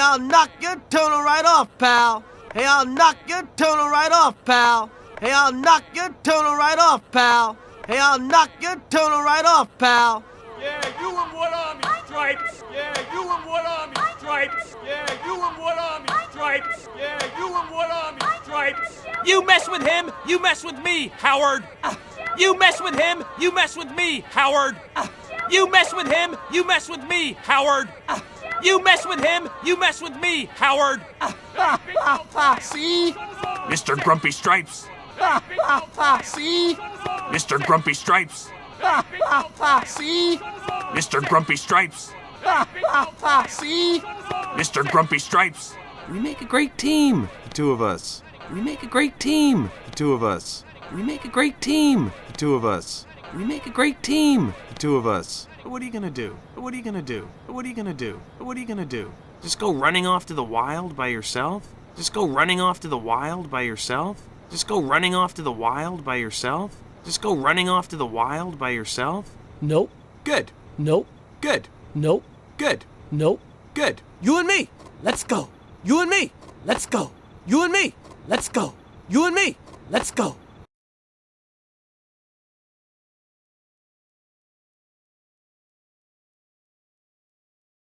I'll knock your tuner right off, pal. Hey, I'll knock your tuner right off, pal. Hey, I'll knock your tuner right off, pal. Hey, I'll knock your tuner right off, pal. Yeah, you and what army stripes? Yeah, you and what army stripes? Yeah, you and what army stripes? Yeah, you and what army stripes? You mess with him, you mess with me, Howard. You mess with him, you mess with me, Howard. You mess with him, you mess with me, Howard. You mess with him, you mess with me, Howard. See? Mr. Grumpy Stripes. See? Mr. Grumpy Stripes. See? Mr. Grumpy Stripes. See? Mr. Grumpy Stripes. We make a great team, the two of us. We make a great team, the two of us. We make a great team, the two of us. We make a great team, the two of us. What are you gonna do? What are you gonna do? What are you gonna do? What are you gonna do? Just go running off to the wild by yourself? Just go running off to the wild by yourself? Just go running off to the wild by yourself? Just go running off to the wild by yourself? Nope. Good. Nope. Good. Nope. Good. Nope. Good. You and me. Let's go. You and me. Let's go. You and me. Let's go. You and me. Let's go.